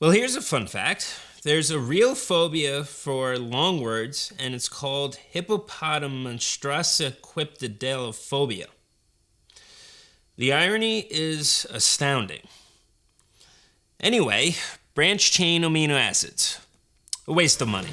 Well, here's a fun fact. There's a real phobia for long words, and it's called hippopotamonstrosesquipedalophobia. The irony is astounding. Anyway, branched-chain amino acids. A waste of money.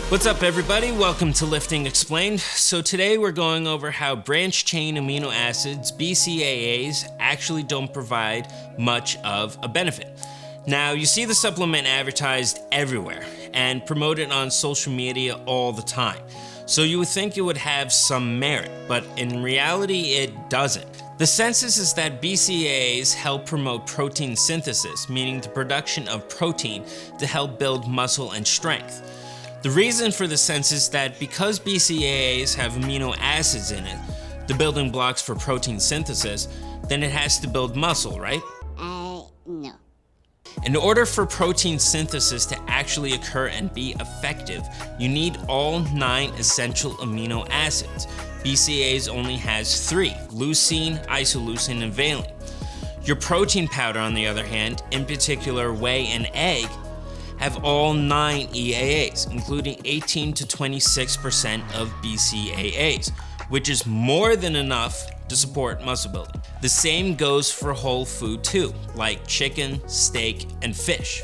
What's up, everybody? Welcome to Lifting Explained. So today we're going over how branched-chain amino acids, BCAAs, actually don't provide much of a benefit. Now, you see the supplement advertised everywhere and promoted on social media all the time. So you would think it would have some merit, but in reality it doesn't. The consensus is that BCAAs help promote protein synthesis, meaning the production of protein to help build muscle and strength. The reason for the sense is that because BCAAs have amino acids in it, the building blocks for protein synthesis, then it has to build muscle, right? No. In order for protein synthesis to actually occur and be effective, you need all 9 essential amino acids. BCAAs only has 3, leucine, isoleucine, and valine. Your protein powder, on the other hand, in particular whey and egg, have all 9 EAAs, including 18 to 26% of BCAAs, which is more than enough to support muscle building. The same goes for whole food too, like chicken, steak, and fish.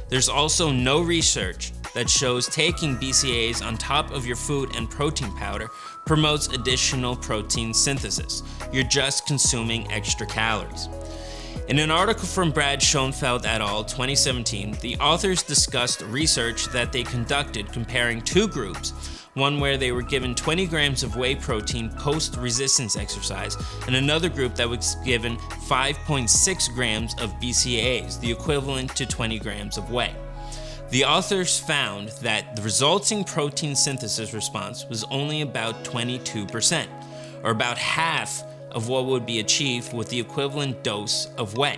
There's also no research that shows taking BCAAs on top of your food and protein powder promotes additional protein synthesis. You're just consuming extra calories. In an article from Brad Schoenfeld et al. 2017, the authors discussed research that they conducted comparing 2 groups, one where they were given 20 grams of whey protein post-resistance exercise, and another group that was given 5.6 grams of BCAAs, the equivalent to 20 grams of whey. The authors found that the resulting protein synthesis response was only about 22%, or about half of what would be achieved with the equivalent dose of whey.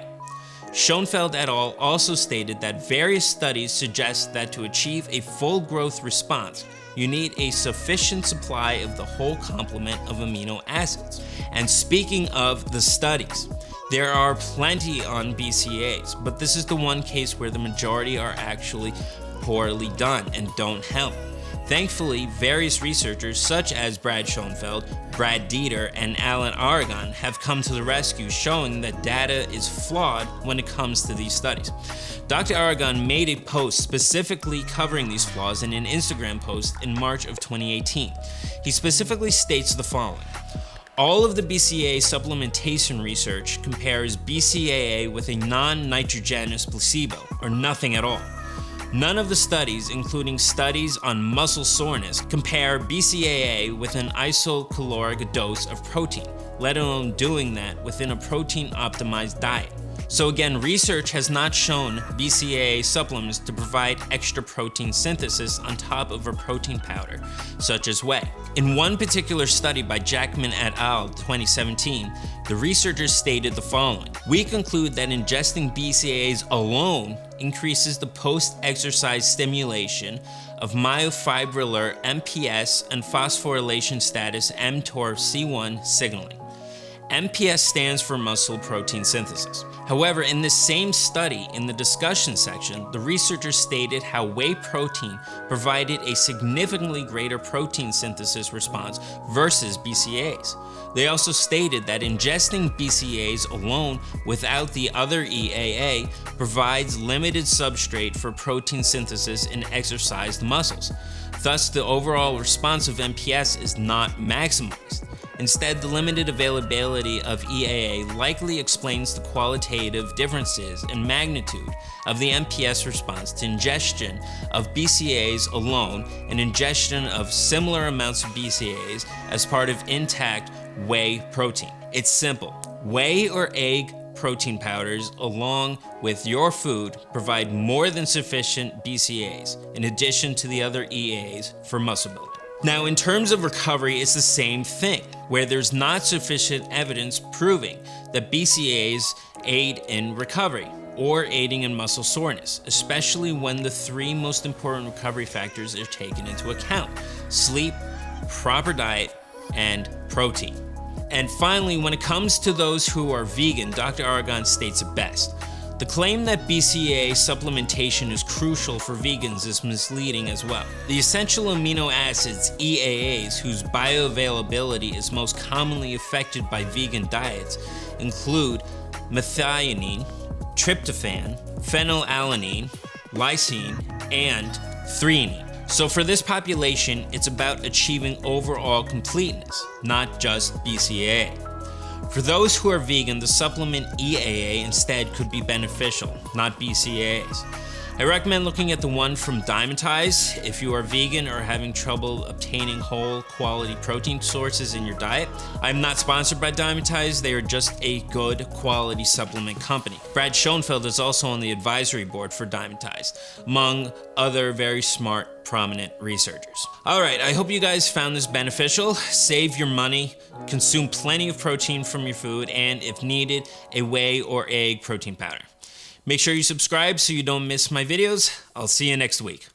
Schoenfeld et al. Also stated that various studies suggest that to achieve a full growth response, you need a sufficient supply of the whole complement of amino acids. And speaking of the studies, there are plenty on BCAAs, but this is the one case where the majority are actually poorly done and don't help. Thankfully, various researchers such as Brad Schoenfeld, Brad Dieter, and Alan Aragon have come to the rescue, showing that data is flawed when it comes to these studies. Dr. Aragon made a post specifically covering these flaws in an Instagram post in March of 2018. He specifically states the following: all of the BCAA supplementation research compares BCAA with a non-nitrogenous placebo, or nothing at all. None of the studies, including studies on muscle soreness, compare BCAA with an isocaloric dose of protein, let alone doing that within a protein-optimized diet. So again, research has not shown BCAA supplements to provide extra protein synthesis on top of a protein powder, such as whey. In one particular study by Jackman et al. 2017, the researchers stated the following: we conclude that ingesting BCAAs alone increases the post-exercise stimulation of myofibrillar MPS and phosphorylation status mTORC1 signaling. MPS stands for muscle protein synthesis. However, in this same study, in the discussion section, the researchers stated how whey protein provided a significantly greater protein synthesis response versus BCAAs. They also stated that ingesting BCAAs alone without the other EAA provides limited substrate for protein synthesis in exercised muscles. Thus, the overall response of MPS is not maximized. Instead, the limited availability of EAA likely explains the qualitative differences in magnitude of the MPS response to ingestion of BCAAs alone and ingestion of similar amounts of BCAAs as part of intact whey protein. It's simple. Whey or egg protein powders, along with your food, provide more than sufficient BCAAs, in addition to the other EAAs, for muscle building. Now, in terms of recovery, it's the same thing, where there's not sufficient evidence proving that BCAAs aid in recovery or aiding in muscle soreness, especially when the 3 most important recovery factors are taken into account: sleep, proper diet, and protein. And finally, when it comes to those who are vegan, Dr. Aragon states it best. The claim that BCAA supplementation is crucial for vegans is misleading as well. The essential amino acids, EAAs, whose bioavailability is most commonly affected by vegan diets, include methionine, tryptophan, phenylalanine, lysine, and threonine. So for this population, it's about achieving overall completeness, not just BCAA. For those who are vegan, the supplement EAA instead could be beneficial, not BCAAs. I recommend looking at the one from Dymatize if you are vegan or having trouble obtaining whole quality protein sources in your diet. I'm not sponsored by Dymatize, they are just a good quality supplement company. Brad Schoenfeld is also on the advisory board for Dymatize, among other very smart, prominent researchers. Alright, I hope you guys found this beneficial. Save your money, consume plenty of protein from your food, and if needed, a whey or egg protein powder. Make sure you subscribe so you don't miss my videos. I'll see you next week.